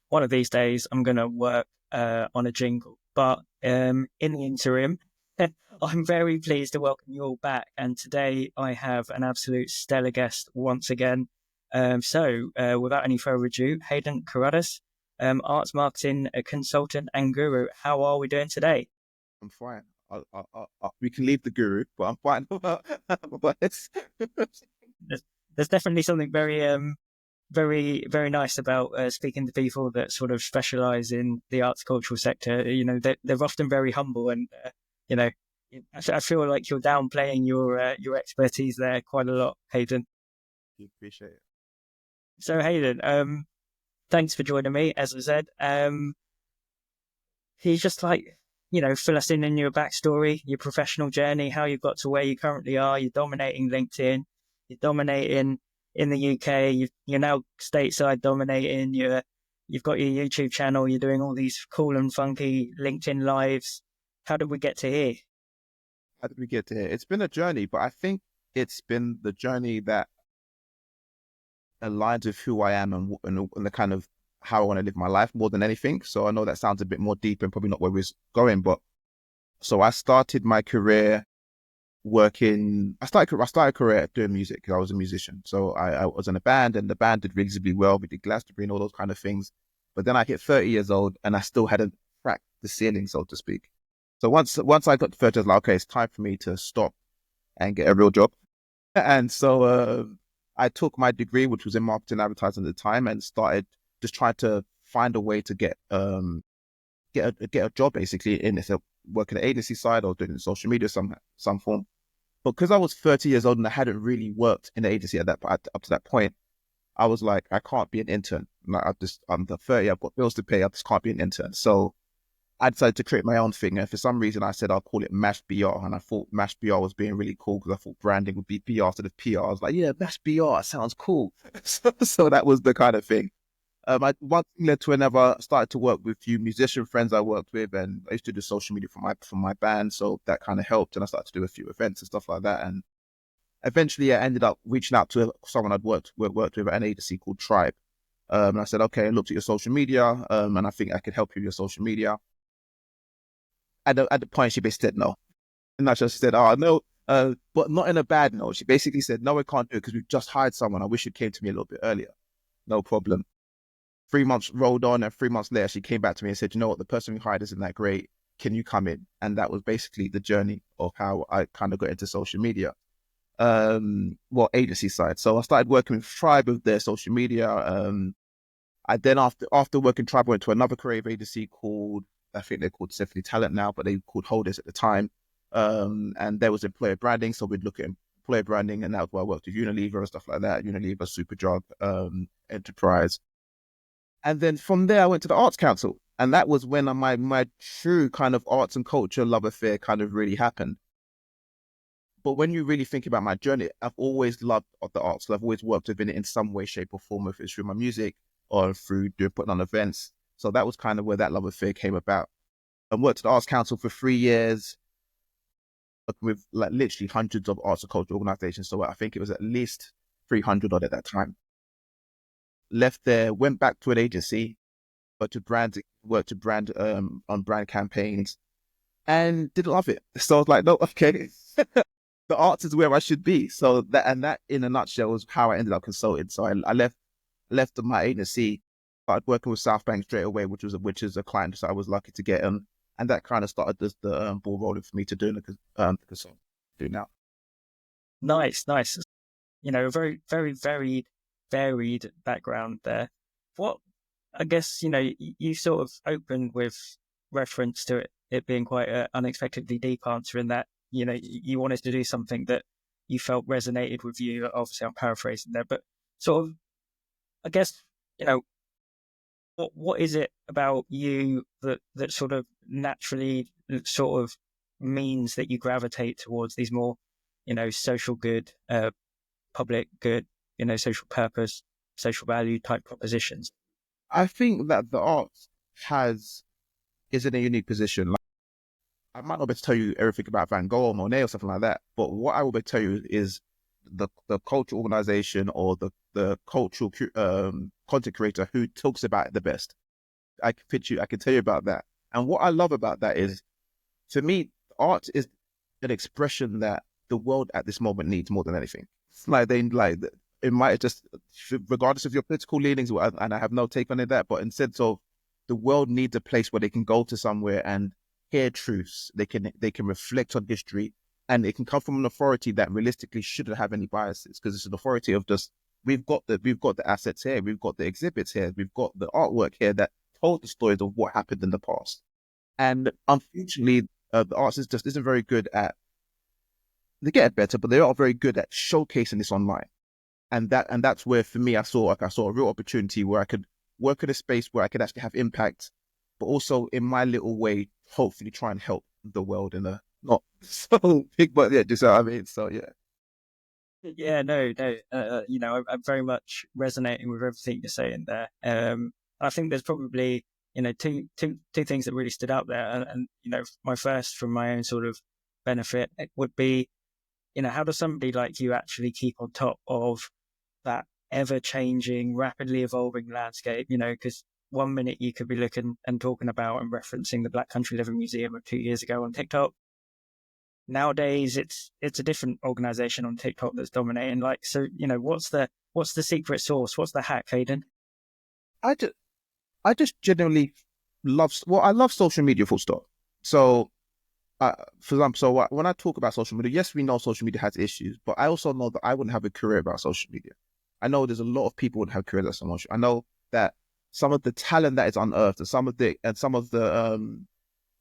one of these days I'm going to work on a jingle. But in the interim, I'm very pleased to welcome you all back. And today I have an absolute stellar guest once again. Without any further ado, Haydn, arts marketing consultant and guru. How are we doing today? I'm fine. We can leave the guru, but I'm fine. But There's, there's definitely something very nice about speaking to people that sort of specialize in the arts cultural sector. They're often very humble, and you know, I feel like you're downplaying your expertise there quite a lot, Hayden. you appreciate it. So Hayden, thanks for joining me. As I said, he's just like, fill us in your backstory, your professional journey, how you got to where you currently are. You're dominating LinkedIn, you're dominating in the UK, you're now stateside dominating. You've got your YouTube channel, you're doing all these cool and funky LinkedIn lives. How did we get to here? How did we get to here? It's been a journey, but I think it's been the journey that aligns with who I am and the kind of how I want to live my life more than anything. So I know that sounds a bit more deep and probably not where we're going, but so I started my career working. I started a career doing music because I was a musician. So I was in a band, and the band did reasonably well. We did Glastonbury and all those kind of things. But then I hit 30 years old, and I still hadn't cracked the ceiling, so to speak. So once I got to 30, I was like, okay, it's time for me to stop and get a real job. And so I took my degree, which was in marketing and advertising at the time, and started just trying to find a way to get a job basically in this working the agency side or doing social media some form. But because I was 30 years old and I hadn't really worked in the agency up to that point, I was like, I can't be an intern. Like I'm the 30, I've got bills to pay, I just can't be an intern. So I decided to create my own thing. And for some reason I said I'll call it Mash BR. And I thought Mash BR was being really cool because I thought branding would be PR instead of PR. I was like, yeah, Mash BR sounds cool. So that was the kind of thing. One thing led to another. I started to work with a few musician friends I worked with, and I used to do social media for my band, so that kind of helped. And I started to do a few events and stuff like that. And eventually, I ended up reaching out to someone I'd worked with at an agency called Tribe. And I said, okay, I looked at your social media, and I think I could help you with your social media. At the point, she basically said no, and I just said, oh no. But not in a bad no. She basically said, no, we can't do it because we've just hired someone. I wish you came to me a little bit earlier. No problem. 3 months rolled on, and 3 months later, she came back to me and said, you know what, the person we hired isn't that great. Can you come in? And that was basically the journey of how I kind of got into social media, agency side. So I started working with Tribe with their social media. I then, after working Tribe, went to another creative agency called, I think they're called Symphony Talent now, but they were called Holders at the time. And there was employer branding. So we'd look at employer branding, and that was where I worked with Unilever and stuff like that. Unilever, Superdrug, Enterprise. And then from there, I went to the Arts Council. And that was when my true kind of arts and culture love affair kind of really happened. But when you really think about my journey, I've always loved the arts. I've always worked within it in some way, shape, or form, if it's through my music or through putting on events. So that was kind of where that love affair came about. I worked at the Arts Council for 3 years with like literally hundreds of arts and culture organizations. So I think it was at least 300 odd at that time. Left there, went back to an agency, but worked to brand on brand campaigns, and didn't love it. So I was like, no, okay, the arts is where I should be. So that in a nutshell was how I ended up consulting. So I left my agency, started working with South Bank straight away, which is a client that I was lucky to get on, and that kind of started the ball rolling for me to do the consult do now. Nice. A very varied background there. What I guess you sort of opened with reference to it being quite an unexpectedly deep answer in that you wanted to do something that you felt resonated with you. Obviously, I'm paraphrasing there, but sort of, I guess what is it about you that sort of naturally sort of means that you gravitate towards these more social good, public good, social purpose, social value type propositions? I think that the arts is in a unique position. Like, I might not be able to tell you everything about Van Gogh or Monet or something like that, but what I will be able to tell you is the cultural organization or the cultural content creator who talks about it the best. I can pitch you, I can tell you about that. And what I love about that is, for me, art is an expression that the world at this moment needs more than anything. It's like they like it might just, regardless of your political leanings, and I have no take on that, but in sense of the world needs a place where they can go to somewhere and hear truths. They can reflect on history, and it can come from an authority that realistically shouldn't have any biases, because it's an authority of just, we've got the assets here, we've got the exhibits here, we've got the artwork here that told the stories of what happened in the past. And unfortunately, the arts just isn't very good at. They get better, but they are very good at showcasing this online. And that's where, for me, I saw a real opportunity where I could work in a space where I could actually have impact, but also in my little way, hopefully try and help the world in a not so big, but yeah, just what I mean. So yeah. Yeah, no, no. I'm very much resonating with everything you're saying there. I think there's probably, two things that really stood out there, and my first, from my own sort of benefit, it would be, how does somebody like you actually keep on top of that ever-changing, rapidly evolving landscape? Because one minute you could be looking and talking about and referencing the Black Country Living Museum of 2 years ago on TikTok. Nowadays, it's a different organization on TikTok that's dominating. Like, so, what's the secret sauce? What's the hack, Hayden? I just I just genuinely I love social media, full stop. So for example, when I talk about social media, yes, we know social media has issues, but I also know that I wouldn't have a career about social media. I know there's a lot of people who wouldn't have careers about social media. I know that some of the talent that is unearthed, and some of the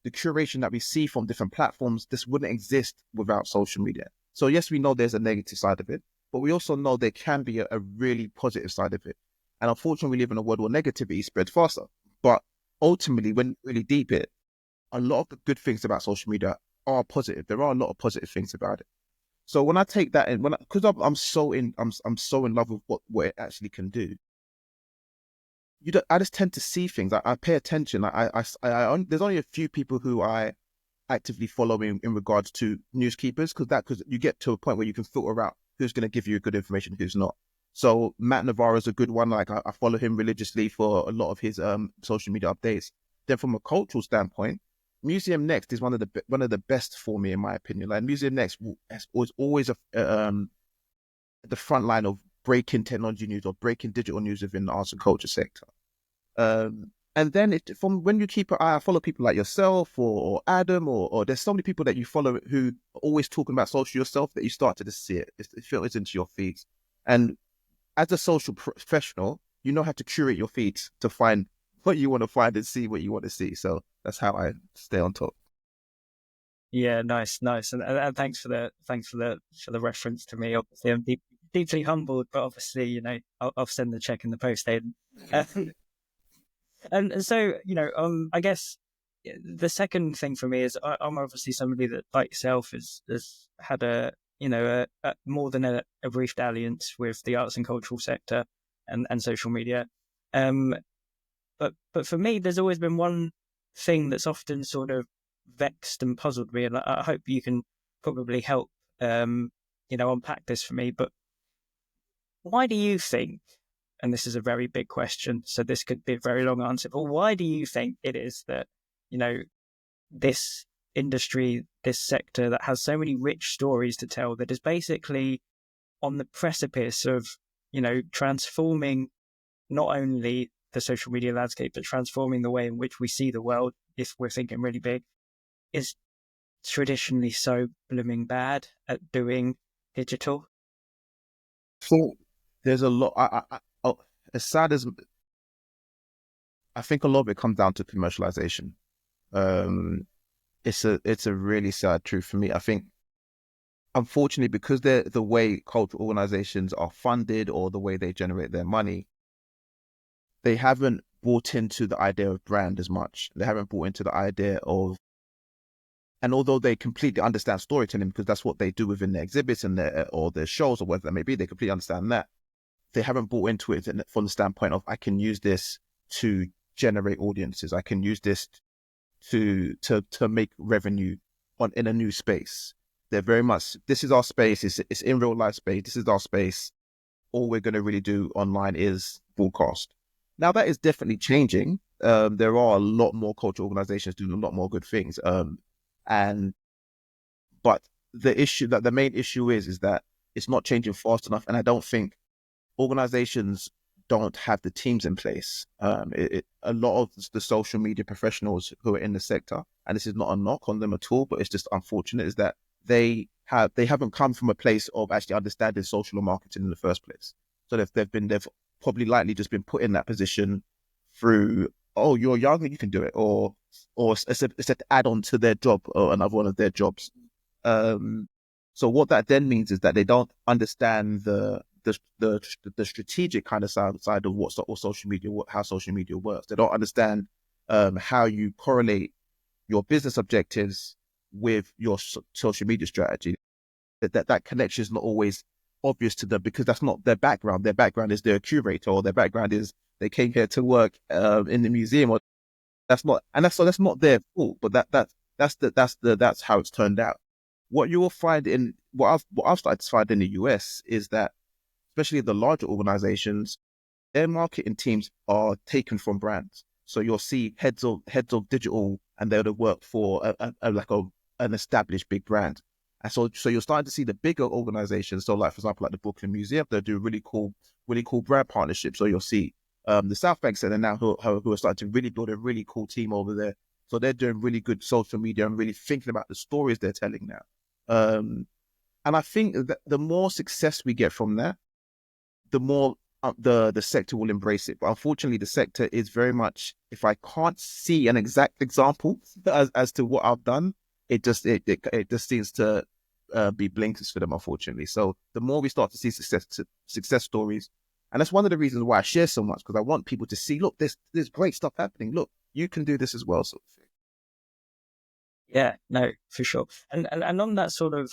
curation that we see from different platforms, this wouldn't exist without social media. So yes, we know there's a negative side of it, but we also know there can be a really positive side of it. And unfortunately, we live in a world where negativity spreads faster. But ultimately, when you really deep it, a lot of the good things about social media are positive. There are a lot of positive things about it. So when I take that in, because I'm so in love with what it actually can do. I just tend to see things. I pay attention. There's only a few people who I actively follow in regards to newskeepers, because you get to a point where you can filter out who's going to give you good information, who's not. So Matt Navarro is a good one. Like I follow him religiously for a lot of his social media updates. Then from a cultural standpoint, Museum Next is one of the best for me, in my opinion. Like Museum Next was always at the front line of breaking technology news or breaking digital news within the arts and culture sector. And then from when you keep an eye, I follow people like yourself or Adam, or there's so many people that you follow who are always talking about social yourself, that you start to just see it. It filters into your feeds. And as a social professional, you know how to curate your feeds to find what you want to find and see what you want to see. So that's how I stay on top. Yeah, nice, nice, and thanks for the reference to me. Obviously, I'm deeply humbled, but obviously, I'll send the check in the post, Hayden. Uh, and so, I guess the second thing for me is I'm obviously somebody that, like yourself, has had a more than a brief dalliance with the arts and cultural sector and social media. Um, but for me, there's always been one thing that's often sort of vexed and puzzled me, and I hope you can probably help, unpack this for me. But why do you think, and this is a very big question, so this could be a very long answer, but why do you think it is that, you know, this industry, this sector that has so many rich stories to tell, that is basically on the precipice of, transforming not only the social media landscape, but transforming the way in which we see the world, if we're thinking really big, is traditionally so blooming bad at doing digital? So there's a lot. As sad as, I think a lot of it comes down to commercialization. Um, it's a really sad truth for me. I think, unfortunately, because the way cultural organizations are funded or the way they generate their money, they haven't bought into the idea of brand as much. They haven't bought into the idea of, and although they completely understand storytelling, because that's what they do within their exhibits and their shows or whatever that may be, they completely understand that. They haven't bought into it from the standpoint of, I can use this to generate audiences. I can use this to make revenue in a new space. They're very much, this is our space. It's in real life space. This is our space. All we're going to really do online is broadcast. Now that is definitely changing, there are a lot more cultural organizations doing a lot more good things. And but the main issue is that it's not changing fast enough, and I don't think organizations don't have the teams in place. A lot of the social media professionals who are in the sector, and this is not a knock on them at all, but it's just unfortunate, is that they haven't come from a place of actually understanding social marketing in the first place. So they've probably likely just been put in that position through, oh, you're young and you can do it, or it's an add on to their job or another one of their jobs. Um, so what that then means is that they don't understand the strategic kind of side of what social media, how social media works. They don't understand how you correlate your business objectives with your social media strategy. That connection is not always obvious to them because that's not their background. Their background is they're a curator, or their background is they came here to work in the museum, or that's not, and that's not their fault. But that's how it's turned out. What you will find in what I've started to find in the US is that, especially the larger organizations, their marketing teams are taken from brands. So you'll see heads of digital, and they'll work for an established big brand. And so you're starting to see the bigger organizations. So like, for example, like the Brooklyn Museum, they do really cool brand partnerships. So you'll see the South Bank Center now who are starting to really build a really cool team over there. So they're doing really good social media and really thinking about the stories they're telling now. And I think that the more success we get from that, the more the sector will embrace it. But unfortunately, the sector is very much, if I can't see an exact example as to what I've done, it just seems to be blinkers for them, unfortunately. So the more we start to see success stories, and that's one of the reasons why I share so much, because I want people to see, look, there's great stuff happening. Look, you can do this as well. So Yeah, no, for sure. And on that sort of,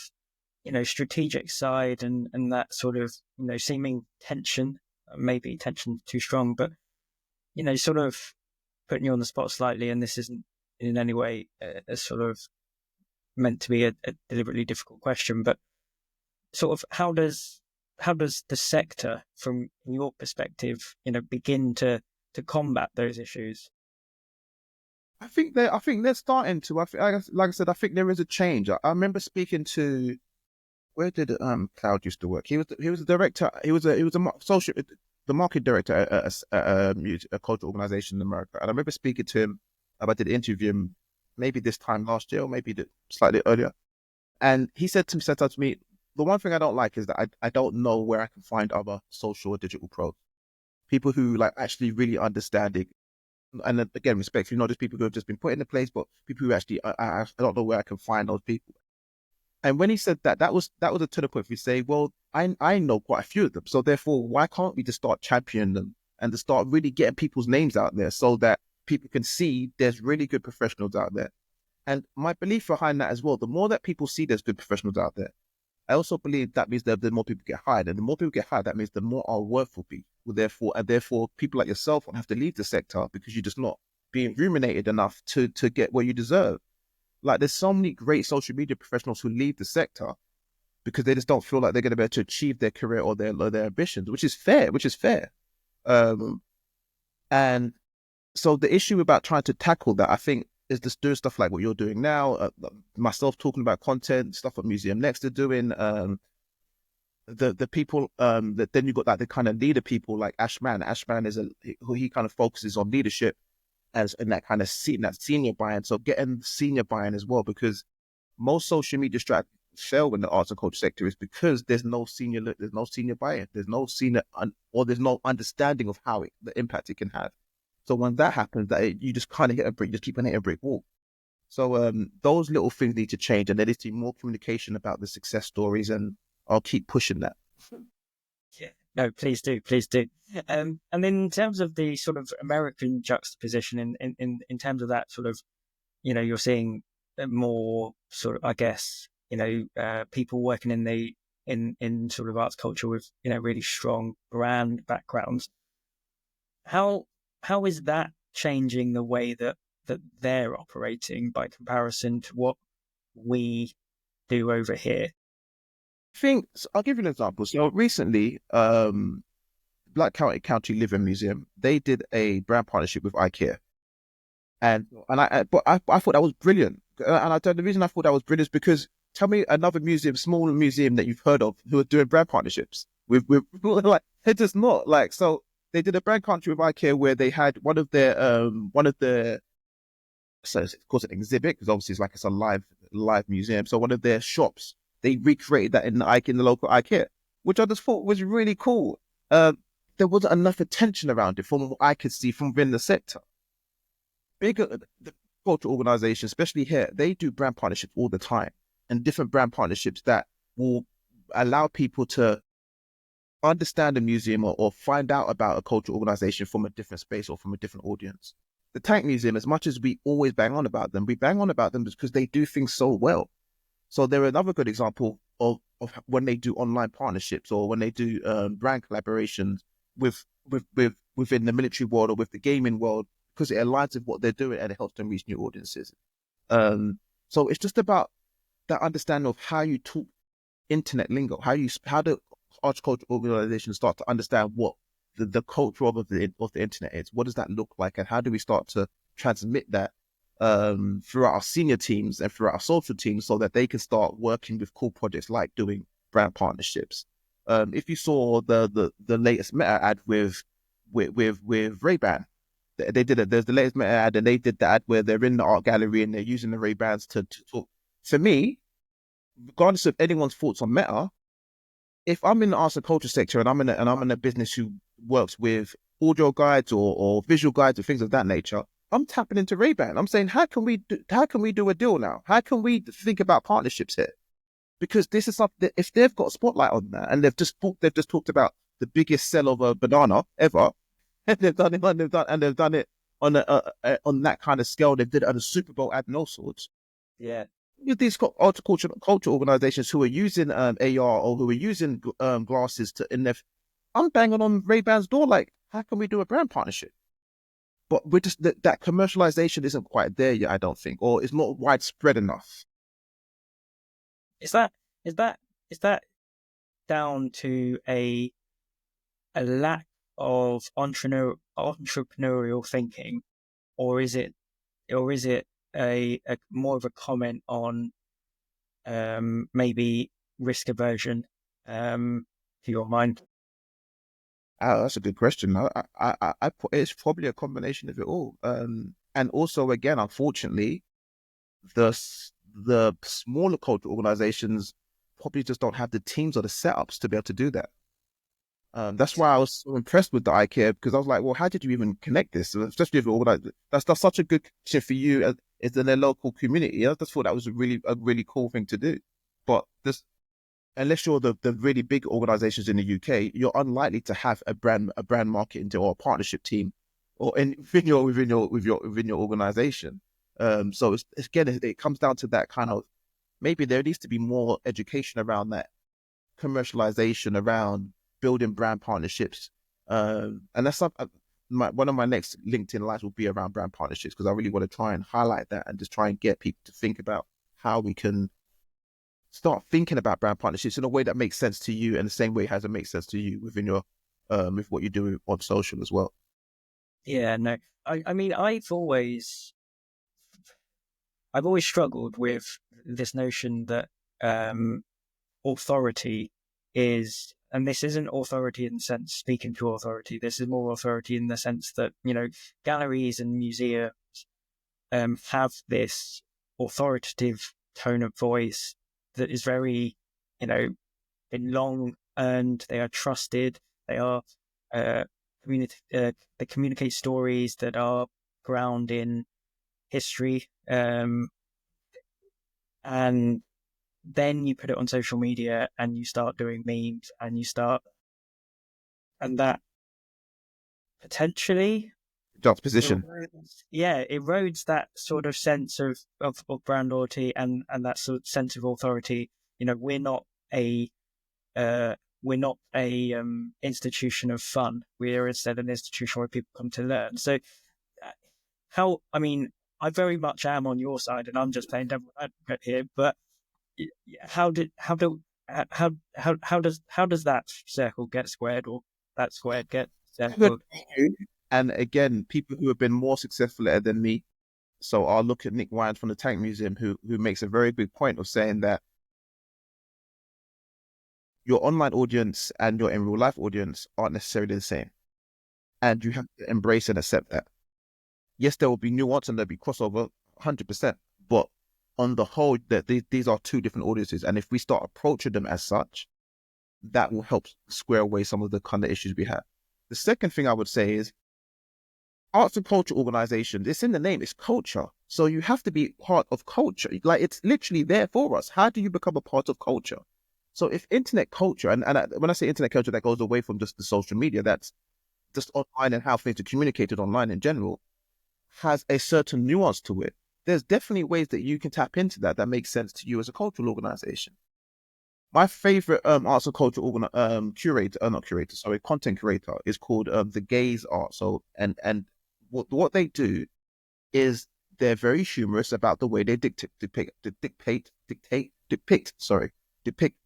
strategic side, and that sort of, seeming tension, maybe tension too strong, but, sort of putting you on the spot slightly, and this isn't in any way a sort of meant to be a deliberately difficult question, but sort of how does the sector, from your perspective, begin to combat those issues? I think they're starting to. Like I said, I think there is a change. I remember speaking to, where did Cloud used to work? He was a director. He was a social the market director at a cultural organization in America. And I remember speaking to him. I did interview him maybe this time last year, or maybe slightly earlier. And he said to me, the one thing I don't like is that I don't know where I can find other social or digital pros, people who like actually really understand it. And then, again, respectfully, not just people who have just been put in the place, but people who actually, I don't know where I can find those people. And when he said that, that was a turning point. We say, well, I know quite a few of them, so therefore, why can't we just start championing them and to start really getting people's names out there so that people can see there's really good professionals out there. And my belief behind that as well, the more that people see there's good professionals out there, I also believe that means that the more people get hired, and the more people get hired, that means the more our worth will be. Well, therefore, people like yourself won't have to leave the sector because you're just not being remunerated enough to get what you deserve. Like, there's so many great social media professionals who leave the sector because they just don't feel like they're going to be able to achieve their career or their ambitions, which is fair. Um, and so the issue about trying to tackle that, I think, is just doing stuff like what you're doing now. Myself talking about content, stuff at Museum Next are doing. The people that then you got like the kind of leader people like Ashman. Ashman is who he kind of focuses on leadership as in that kind of that senior buy-in. So getting senior buy-in as well, because most social media strategies fail in the arts and culture sector is because there's no senior buy-in, there's no senior or there's no understanding of how the impact it can have. So when that happens, you just kind of hit a brick, just keep on hitting a brick wall. So those little things need to change, and there needs to be more communication about the success stories, and I'll keep pushing that. Yeah. No, please do, please do. And then in terms of the sort of American juxtaposition, in terms of that sort of, you're seeing more sort of, I guess, people working in sort of arts culture with, really strong brand backgrounds. How how is that changing the way that they're operating by comparison to what we do over here? I'll give you an example. So recently, Black County Living Museum, they did a brand partnership with IKEA. I thought that was brilliant. The reason I thought that was brilliant is because tell me another museum, small museum that you've heard of who are doing brand partnerships with like they're just not like so they did a brand country with IKEA where they had one of their so it's, of course an exhibit because obviously it's a live museum. So one of their shops they recreated that in the local IKEA, which I just thought was really cool. There wasn't enough attention around it from what I could see from within the sector. Bigger the cultural organizations, especially here, they do brand partnerships all the time and different brand partnerships that will allow people to understand a museum or find out about a cultural organization from a different space or from a different audience. The Tank Museum, as much as we always bang on about them, we bang on about them because they do things so well. So they're another good example of when they do online partnerships or when they do brand collaborations within the military world or with the gaming world because it aligns with what they're doing and it helps them reach new audiences. Um, so it's just about that understanding of how you talk internet lingo, how the horticulture organizations start to understand what the culture of the internet is. What does that look like, and how do we start to transmit that throughout our senior teams and throughout our social teams, so that they can start working with cool projects like doing brand partnerships. If you saw the latest Meta ad with Ray-Ban, they did it. There's the latest Meta ad, and they did that where they're in the art gallery and they're using the Ray-Bans to talk. For me, regardless of anyone's thoughts on Meta, if I'm in the arts and culture sector and I'm in a business who works with audio guides or visual guides or things of that nature, I'm tapping into Ray-Ban. I'm saying, how can we do a deal now? How can we think about partnerships here? Because this is something that if they've got a spotlight on that and they've just talked about the biggest sell of a banana ever, and they've done it on on that kind of scale. They did it on a Super Bowl ad and all sorts Yeah. with these horticulture culture organizations who are using AR or who are using glasses to in their. I'm banging on Ray-Ban's door like, how can we do a brand partnership? But we're just that commercialization isn't quite there yet, I don't think, or it's not widespread enough. Is that is that is that down to a lack of entrepreneurial thinking, or is it a more of a comment on maybe risk aversion to your mind? That's a good question. It's probably a combination of it all. And also, again, unfortunately, the smaller cultural organizations probably just don't have the teams or the setups to be able to do that. That's why I was so impressed with the IKEA because I was like, well, how did you even connect this? Especially if you're that's such a good connection for you as in a local community. I just thought that was a really cool thing to do. But this, unless you're the really big organizations in the UK, you're unlikely to have a brand marketing or a partnership team or within your organization. So it's again, it comes down to that kind of maybe there needs to be more education around that commercialization around building brand partnerships. And that's one of my next LinkedIn lives will be around brand partnerships because I really want to try and highlight that and just try and get people to think about how we can start thinking about brand partnerships in a way that makes sense to you and the same way it has to make sense to you within your with what you do on social as well. Yeah, no. I mean, I've always struggled with this notion that um, authority is, and this isn't authority in the sense speaking to authority. This is more authority in the sense that galleries and museums have this authoritative tone of voice that is very, been long earned. They are trusted. They are they communicate stories that are ground in history. And then you put it on social media and you start doing memes and that potentially Juxtaposition. erodes that sort of sense of brand loyalty and that sort of sense of authority. We're not a uh, institution of fun. We are instead an institution where people come to learn. So I mean, I very much am on your side, and I'm just playing devil advocate here. But how did how does that circle get squared, or that squared get circled? And again, people who have been more successful at it than me. So I'll look at Nick Wines from the Tank Museum, who makes a very big point of saying that your online audience and your in real life audience aren't necessarily the same, and you have to embrace and accept that. Yes, there will be nuance and there'll be crossover, 100%. But on the whole, that these are two different audiences, and if we start approaching them as such, that will help square away some of the kind of issues we have. The second thing I would say is arts and culture organization. It's in the name. It's culture. So you have to be part of culture. Like, it's literally there for us. How do you become a part of culture? So if internet culture, when I say internet culture, that goes away from just the social media, that's just online and how things are communicated online in general, has a certain nuance to it. There's definitely ways that you can tap into that makes sense to you as a cultural organization. My favorite arts and culture content curator is called the Gaze Art. So and what they do is they're very humorous about the way they depict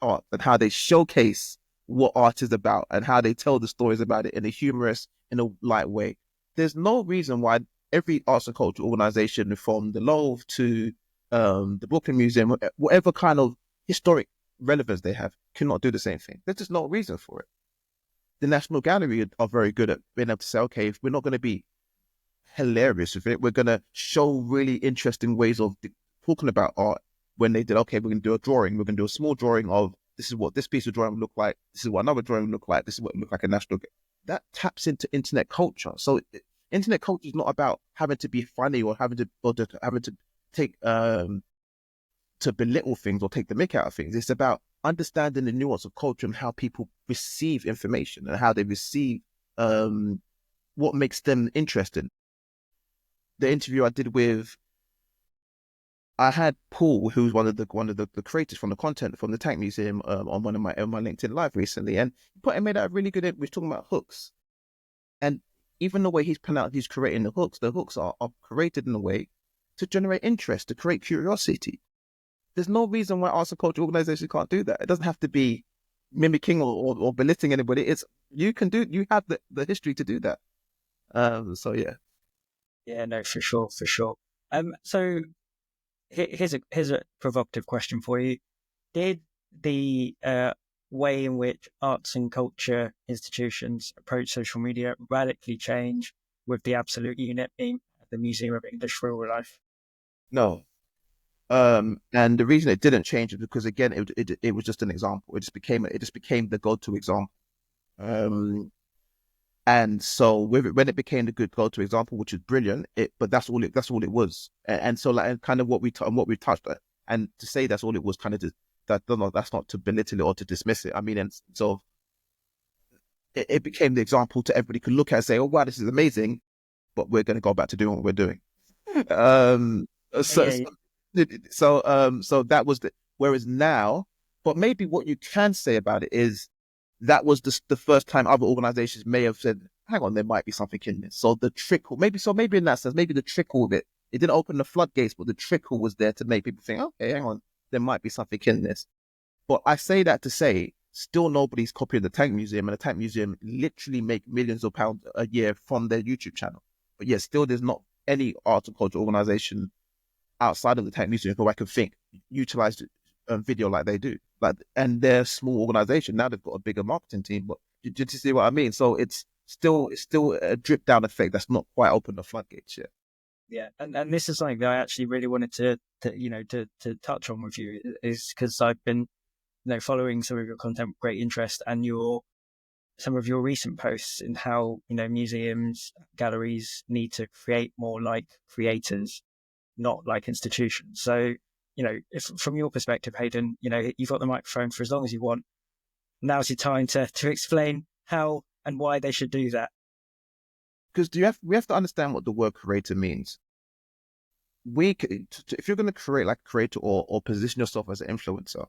art, and how they showcase what art is about and how they tell the stories about it in a humorous, in a light way. There's no reason why every arts and culture organization, from the Louvre to the Brooklyn Museum, whatever kind of historic relevance they have, cannot do the same thing. There's just no reason for it. The National Gallery are very good at being able to say, okay, if we're not going to be hilarious with it, we're going to show really interesting ways of talking about art. When they did, okay, we're going to do a drawing, we're going to do a small drawing of, this is what this piece of drawing would look like, this is what another drawing would look like, this is what it would look like a national. That taps into internet culture. So internet culture is not about having to be funny or having to take to belittle things or take the mick out of things. It's about understanding the nuance of culture and how people receive information and how they receive what makes them interesting. The interview I did with, I had Paul, who's one of the creators from the content from the Tank Museum, on one of my LinkedIn Live recently, and he made that really good. We're talking about hooks, and even the way he's creating the hooks are created in a way to generate interest, to create curiosity. There's no reason why arts and culture organizations can't do that. It doesn't have to be mimicking or belittling anybody. You have the history to do that. So yeah. Yeah, no, for sure, for sure. So here's a provocative question for you. Did the way in which arts and culture institutions approach social media radically change with the absolute unit being the Museum of English Real Life? No. And the reason it didn't change is because, again, it was just an example. It just became the go-to example. And so when it became the good go-to example, which is brilliant, but that's all it was. And so, like, and kind of what we touched on, and to say that's all it was, kind of that's not to belittle it or to dismiss it. I mean, and so it became the example to everybody could look at and say, oh wow, this is amazing, but we're going to go back to doing what we're doing. So, Yeah, so that was whereas now, but maybe what you can say about it is that was the first time other organizations may have said, hang on, there might be something in this. So the trickle, maybe in that sense, maybe the trickle of it didn't open the floodgates, but the trickle was there to make people think, okay, hang on, there might be something in this. But I say that to say, still nobody's copying the Tank Museum, and the Tank Museum literally make millions of pounds a year from their YouTube channel. But yet still there's not any art and culture organization outside of the Tank Museum who I can think utilized video like they do. And they're a small organization. Now they've got a bigger marketing team, but do you see what I mean? So it's still a drip down effect that's not quite opened the floodgates yet. yeah, and this is something that I actually really wanted to touch on with you, is because I've been following some of your content with great interest, and some of your recent posts in how museums, galleries need to create more like creators, not like institutions. So if from your perspective, Haydn, you've got the microphone for as long as you want. Now's your time to explain how and why they should do that. Because we have to understand what the word creator means. If you're going to create like a creator or position yourself as an influencer,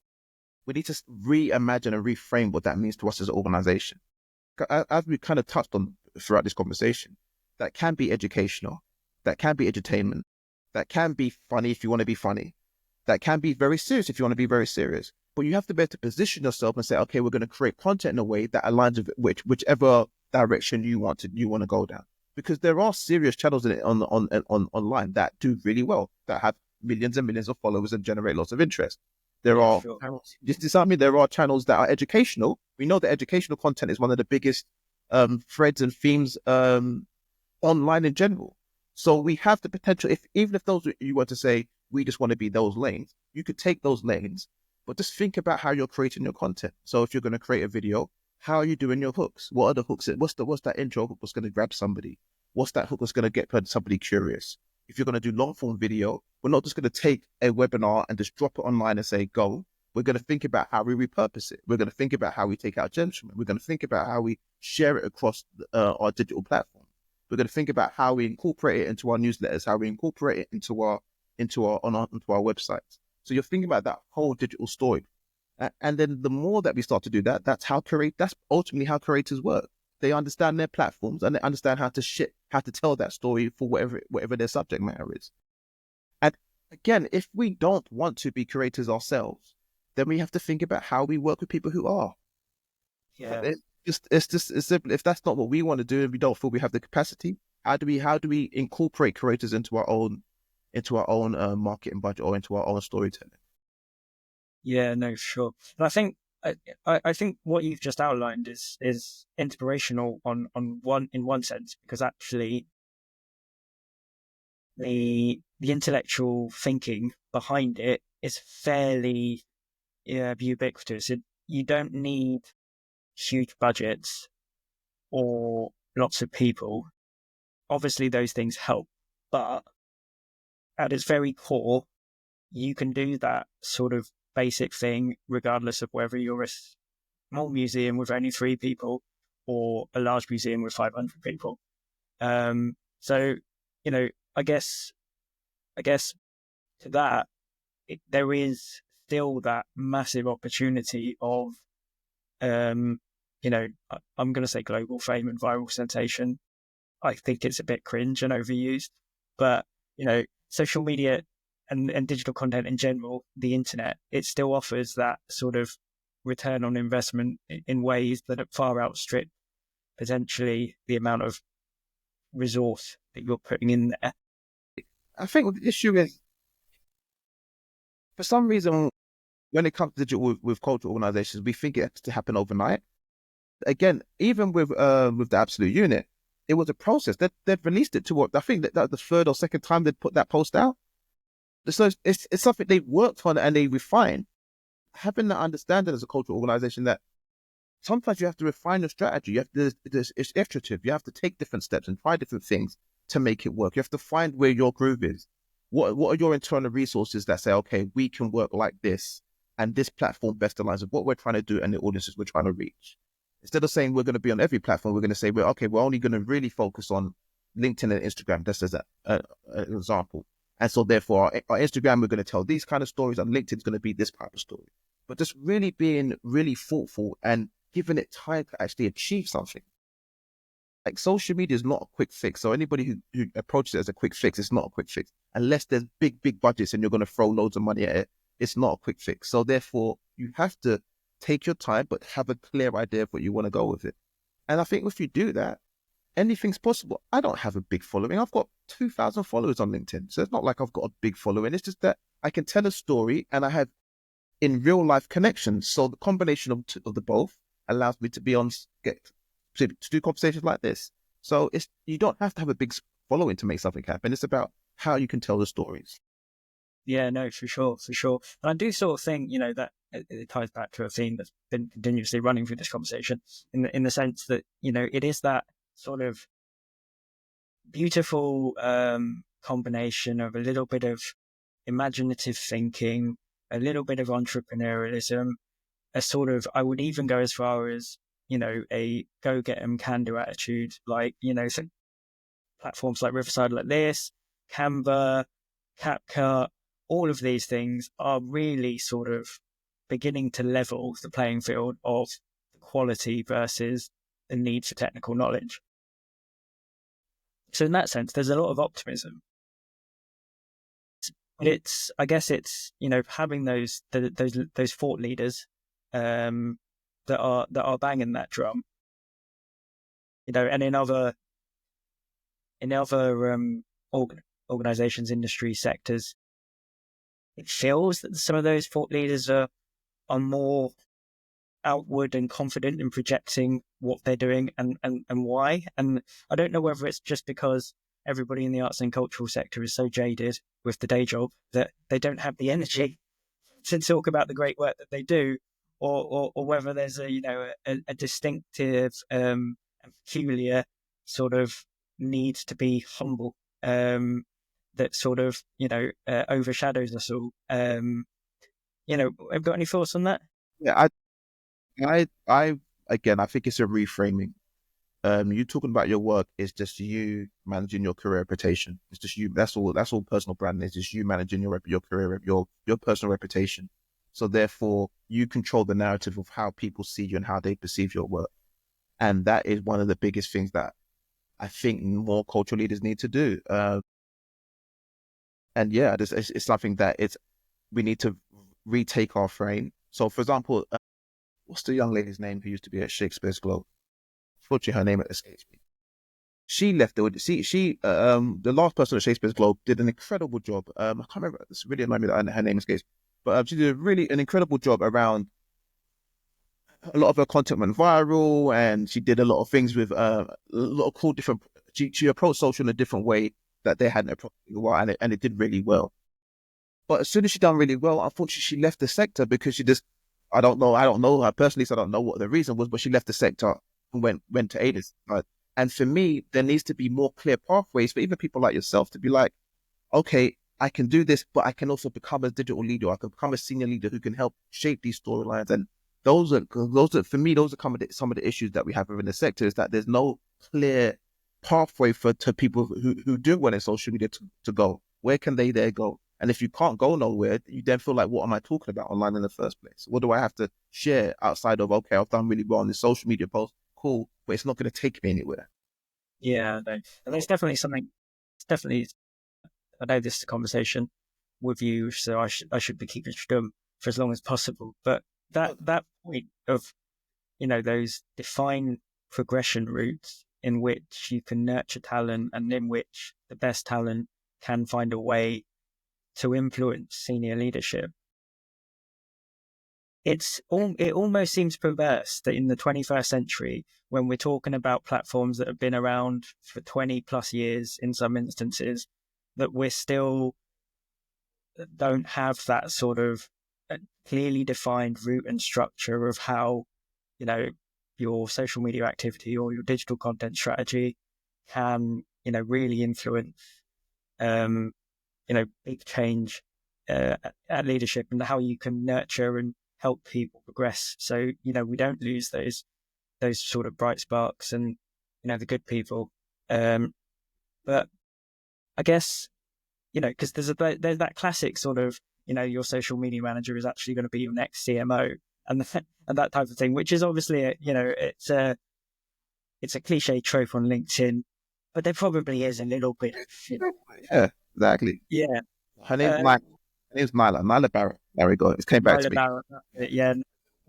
we need to reimagine and reframe what that means to us as an organization. As we kind of touched on throughout this conversation, that can be educational, that can be entertainment, that can be funny if you want to be funny, that can be very serious if you want to be very serious. But you have to be able to position yourself and say, okay, we're going to create content in a way that aligns with whichever direction you want to go down. because there are serious channels in it on online that do really well, that have millions and millions of followers and generate lots of interest. There Yeah, are sure. channels. Does that mean there are channels that are educational? We know that educational content is one of the biggest threads and themes online in general. So we have the potential. If even if those you want to say we just want to be those lanes, you could take those lanes, but just think about how you're creating your content. So if you're going to create a video, how are you doing your hooks? What are the hooks? What's that intro hook that's going to grab somebody? What's that hook that's going to get somebody curious? If you're going to do long form video, we're not just going to take a webinar and just drop it online and say go. We're going to think about how we repurpose it. We're going to think about how we take out gems from it. We're going to think about how we share it across our digital platform. We're going to think about how we incorporate it into our newsletters, how we incorporate it into our onto our websites. So you're thinking about that whole digital story, and then the more that we start to do that, that's ultimately how creators work. They understand their platforms and they understand how to tell that story for whatever their subject matter is. And again, if we don't want to be creators ourselves, then we have to think about how we work with people who are. Yeah. It's simple. If that's not what we want to do and we don't feel we have the capacity, how do we incorporate creators into our own marketing budget or into our own storytelling? Yeah, no, sure. And I think I think what you've just outlined is inspirational on one sense, because actually the intellectual thinking behind it is fairly ubiquitous. You don't need huge budgets or lots of people. Obviously, those things help, but at its very core, you can do that sort of basic thing regardless of whether you're a small museum with only 3 people or a large museum with 500 people. So, you know, I guess to that, there is still that massive opportunity of, I'm going to say global fame and viral sensation. I think it's a bit cringe and overused, but social media and digital content in general, the internet, it still offers that sort of return on investment in ways that far outstrip potentially the amount of resource that you're putting in there. I think the issue is, for some reason, when it comes to digital with cultural organizations, we think it has to happen overnight. Again, even with the Absolute Unit, it was a process. They've released it to what I think that the third or second time they'd put that post out. So it's something they've worked on and they refined. Having that understanding as a cultural organization that sometimes you have to refine your strategy. You have to, it's iterative. You have to take different steps and try different things to make it work. You have to find where your groove is. What are your internal resources that say, okay, we can work like this, and this platform best aligns with what we're trying to do and the audiences we're trying to reach. Instead of saying we're going to be on every platform, we're going to say, we're only going to really focus on LinkedIn and Instagram, just as an example. And so therefore, our Instagram, we're going to tell these kind of stories, and LinkedIn's going to be this type of story. But just really being really thoughtful and giving it time to actually achieve something. Like, social media is not a quick fix. So anybody who approaches it as a quick fix, it's not a quick fix. Unless there's big budgets and you're going to throw loads of money at it, it's not a quick fix. So therefore, you have to take your time, but have a clear idea of what you want to go with it. And I think if you do that, anything's possible. I don't have a big following. I've got 2,000 followers on LinkedIn. So it's not like I've got a big following. It's just that I can tell a story and I have in real life connections. So the combination of the both allows me to be to do conversations like this. So you don't have to have a big following to make something happen. It's about how you can tell the stories. Yeah, no, for sure, for sure. And I do sort of think, that it ties back to a theme that's been continuously running through this conversation, in the sense that, it is that sort of beautiful combination of a little bit of imaginative thinking, a little bit of entrepreneurialism, a sort of, I would even go as far as, a go get 'em can do attitude, like, so platforms like Riverside like this, Canva, CapCut, all of these things are really sort of beginning to level the playing field of the quality versus the need for technical knowledge. So in that sense, there's a lot of optimism. But I guess it's, having those thought leaders that are banging that drum, and in other in other organizations, industry sectors, it feels that some of those thought leaders are more outward and confident in projecting what they're doing and why. And I don't know whether it's just because everybody in the arts and cultural sector is so jaded with the day job that they don't have the energy to talk about the great work that they do, or whether there's a distinctive and peculiar sort of need to be humble that sort of overshadows us all. Have got any thoughts on that? Yeah, I again, I think it's a reframing. You talking about your work is just you managing your career reputation. It's just you. That's all. That's all personal branding is. Just you managing your career, your personal reputation. So therefore, you control the narrative of how people see you and how they perceive your work. And that is one of the biggest things that I think more cultural leaders need to do. And yeah, it's something that we need to retake our frame. So, for example, what's the young lady's name who used to be at Shakespeare's Globe? Fortunately, her name escapes me. She left the last person at Shakespeare's Globe did an incredible job. I can't remember. It's really annoying me that her name escapes. But she did an incredible job around a lot of her content went viral, and she did a lot of things with a lot of cool different. She approached social in a different way that they hadn't approached in a while, and it did really well. But as soon as she done really well, unfortunately, she left the sector because she just, I don't know her personally, so I don't know what the reason was, but she left the sector and went to Ada's. And for me, there needs to be more clear pathways for even people like yourself to be like, okay, I can do this, but I can also become a digital leader. I can become a senior leader who can help shape these storylines. And for me, those are some of the issues that we have within the sector is that there's no clear pathway to people who do want in social media to go. Where can they there go? And if you can't go nowhere, you then feel like, what am I talking about online in the first place? What do I have to share outside of, okay, I've done really well on this social media post, cool, but it's not going to take me anywhere. Yeah, no. And there's definitely something. It's definitely. I know this is a conversation with you, so I should be keeping stum for as long as possible. But that point of those defined progression routes in which you can nurture talent and in which the best talent can find a way to influence senior leadership. It almost seems perverse that in the 21st century, when we're talking about platforms that have been around for 20 plus years in some instances, that we're still don't have that sort of clearly defined route and structure of how your social media activity or your digital content strategy can really influence big change at leadership, and how you can nurture and help people progress. So we don't lose those sort of bright sparks and the good people. But I guess because there's that classic sort of your social media manager is actually going to be your next CMO and and that type of thing, which is obviously it's a cliche trope on LinkedIn, but there probably is a little bit. Yeah, exactly. Yeah. Her name's Um, Nyla. Her name's Nyla Barrett. There we go. It came back to Nyla me. Barrett. Yeah. I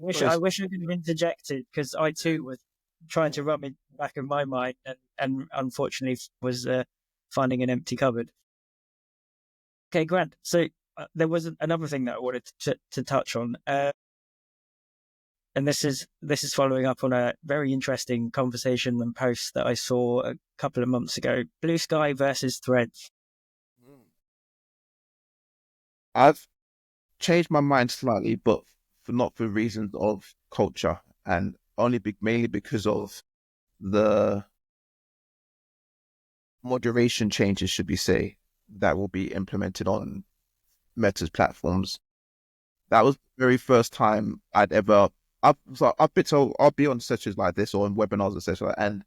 Because wish I could have interjected because I too was trying to rub it back in my mind and unfortunately was finding an empty cupboard. Okay, Grant. So there was another thing that I wanted to touch on, and this is following up on a very interesting conversation and post that I saw a couple of months ago. Blue Sky versus Threads. I've changed my mind slightly, but not for reasons of culture and mainly because of the moderation changes, should we say, that will be implemented on Meta's platforms. That was the very first time I'd ever. I've been so I'll be on sessions like this or on webinars, etc. And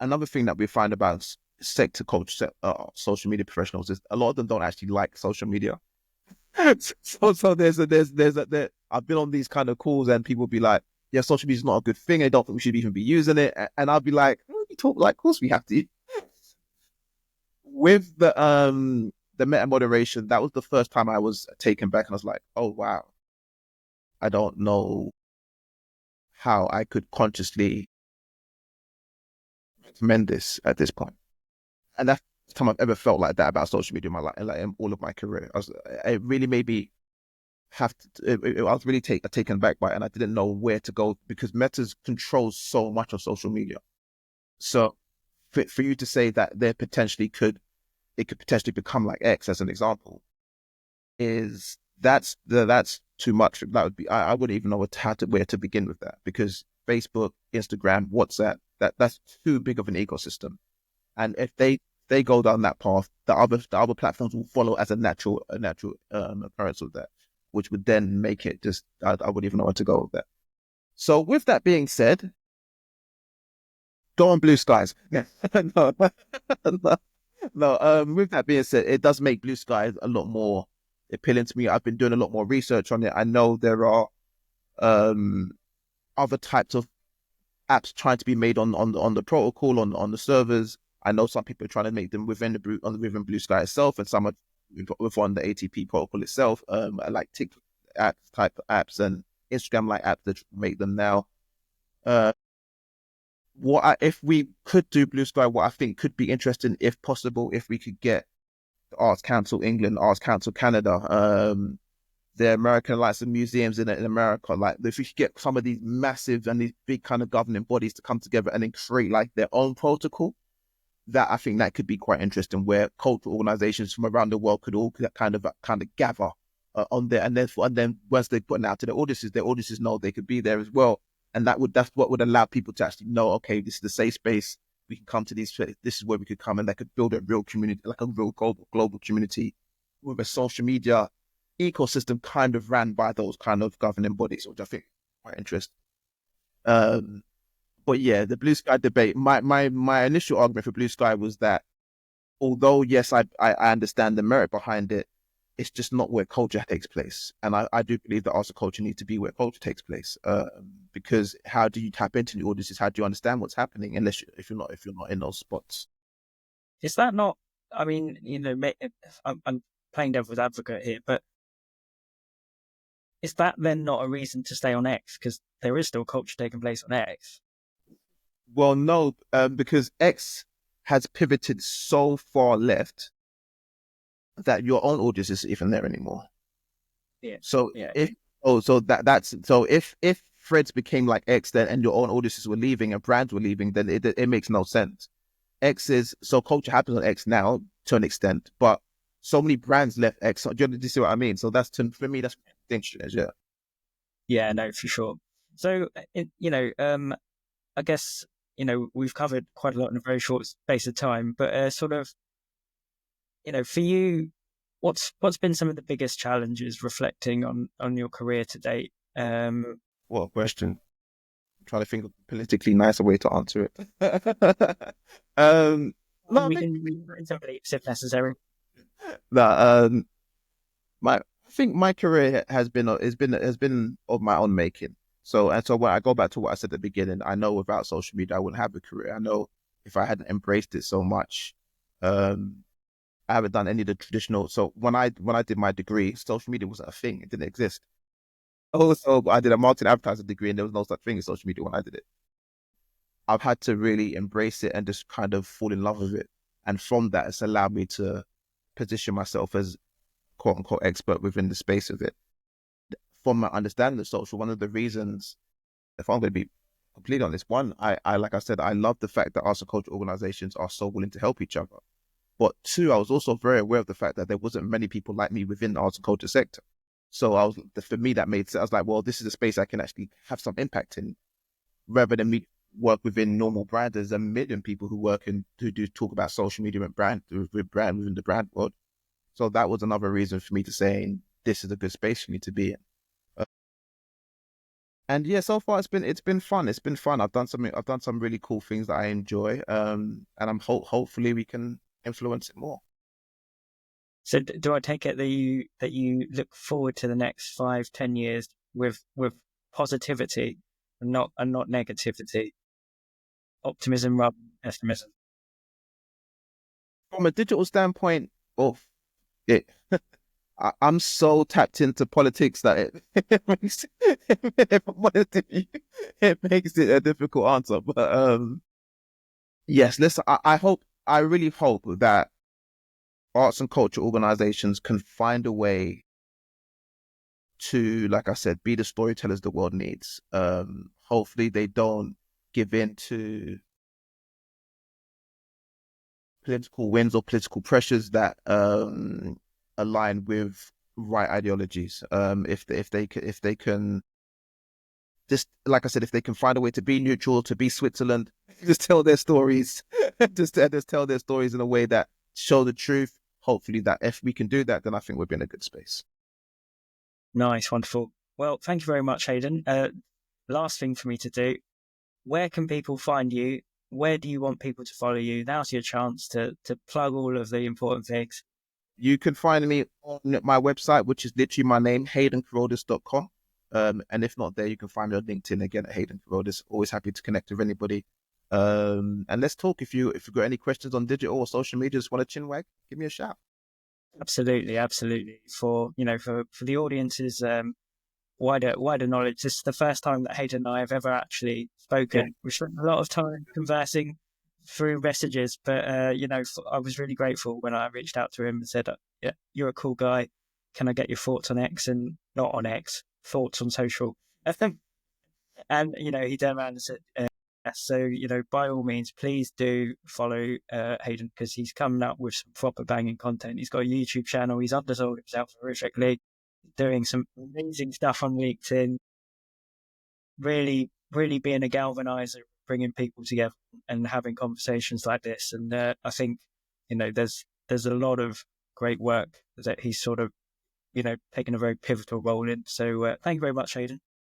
another thing that we find about sector culture, social media professionals is a lot of them don't actually like social media. So I've been on these kind of calls and people be like, yeah, social media is not a good thing. I don't think we should even be using it. And I'll be like, you talk like, of course we have to. With the meta moderation, that was the first time I was taken back and I was like, oh wow, I don't know how I could consciously recommend this at this point. and that's the time I've ever felt like that about social media in my life, like in all of my career. It really made me have to. I was really taken back by it, and I didn't know where to go because Meta's controls so much of social media. So for you to say that there potentially could it could potentially become like X as an example is that's too much. That would be I wouldn't even know where to begin with that because Facebook, Instagram, WhatsApp, that's too big of an ecosystem. And if they go down that path, the other platforms will follow as a natural occurrence of that, which would then make it just I wouldn't even know where to go with that. So with that being said, go on blue skies. Yeah. No, no, no. With that being said, it does make blue skies a lot more appealing to me. I've been doing a lot more research on it. I know there are um other types of apps trying to be made on the protocol on the servers. I know some people are trying to make them within Blue Sky itself, and some are within the ATP protocol itself. Like TikTok type apps and Instagram like apps that make them now. Uh, if we could do Blue Sky, what I think could be interesting, if possible, if we could get the Arts Council England, Arts Council Canada, the American lights and museums in America. Like if we could get some of these massive and these big kind of governing bodies to come together and then create like their own protocol, that I think that could be quite interesting, where cultural organizations from around the world could all kind of gather on there, and then once they put it out to their audiences know they could be there as well, and that's what would allow people to actually know, okay, this is the safe space. We can come to these. This is where we could come, and they could build a real community, like a real global community, with a social media ecosystem kind of ran by those kind of governing bodies, which I think is quite interesting. Um, but yeah, the blue sky debate. My initial argument for blue sky was that although yes, I understand the merit behind it, it's just not where culture takes place, and I do believe that also culture needs to be where culture takes place. Because how do you tap into the audiences? How do you understand what's happening if you're not in those spots? Is that not? I mean, I'm playing devil's advocate here, but is that then not a reason to stay on X? Because there is still culture taking place on X. Well, no, because X has pivoted so far left that your own audience isn't even there anymore. Yeah, So yeah, if oh, so that's so if Threads became like X, then and your own audiences were leaving and brands were leaving, then it makes no sense. X is so culture happens on X now to an extent, but so many brands left X. So, do you see what I mean? So for me, that's interesting. Yeah. yeah. No, for sure. So, I guess we've covered quite a lot in a very short space of time, but sort of, for you, what's been some of the biggest challenges reflecting on your career to date? What a question. I'm trying to think of a politically nicer way to answer it. No, We can put in some bleeps if necessary. no, my I think my career has been of my own making. So when I go back to what I said at the beginning, I know without social media I wouldn't have a career. I know if I hadn't embraced it so much, um, I haven't done any of the traditional. So when I did my degree, social media wasn't a thing; it didn't exist. Also, I did a marketing advertising degree, and there was no such thing as social media when I did it. I've had to really embrace it and just kind of fall in love with it, and from that, it's allowed me to position myself as quote unquote expert within the space of it. From my understanding of social, one of the reasons, if I'm going to be completely honest, one, I like I said, I love the fact that arts and culture organizations are so willing to help each other. But two, I was also very aware of the fact that there wasn't many people like me within the arts and culture sector. So for me, that made sense. I was like, well, this is a space I can actually have some impact in, rather than me work within normal brands. There's a million people who do talk about social media and brand within the brand world. So that was another reason for me to say this is a good space for me to be in. Uh, and yeah, so far it's been fun. It's been fun. I've done some really cool things that I enjoy. And hopefully we can influence it more. So, do I take it that you look forward to the next 5, 10 years with positivity and not negativity, optimism rather than pessimism? From a digital standpoint, oh, it, I'm so tapped into politics that it makes if I'm honest with you, it makes it a difficult answer. But yes, listen, I hope I really hope that arts and culture organizations can find a way to, like I said, be the storytellers the world needs. Hopefully they don't give in to political winds or political pressures that align with right ideologies. If they can just, like I said, if they can find a way to be neutral, to be Switzerland, just tell their stories, just tell their stories in a way that show the truth. Hopefully, that if we can do that, then I think we'll be in a good space. Nice, wonderful. Well, thank you very much, Hayden. Last thing for me to do, where can people find you? Where do you want people to follow you? Now's your chance to plug all of the important things. You can find me on my website, which is literally my name, haydencarrodus.com. And if not there, you can find me on LinkedIn again at Haydn Carrodus. Always happy to connect with anybody. And let's talk. If you've got any questions on digital or social media, just want to chinwag, give me a shout. Absolutely, absolutely. For the audience's wider knowledge, this is the first time that Hayden and I have ever actually spoken. Yeah. We spent a lot of time conversing through messages, but I was really grateful when I reached out to him and said, "Yeah, you're a cool guy. Can I get your thoughts on X and not on X? Thoughts on social?" And he turned around and said, yes. So by all means, please do follow Hayden, because he's coming up with some proper banging content. He's got a YouTube channel. He's undersold himself horrifically, doing some amazing stuff on LinkedIn. Really, really being a galvanizer, bringing people together and having conversations like this. And I think there's a lot of great work that he's sort of taken a very pivotal role in. So thank you very much, Hayden.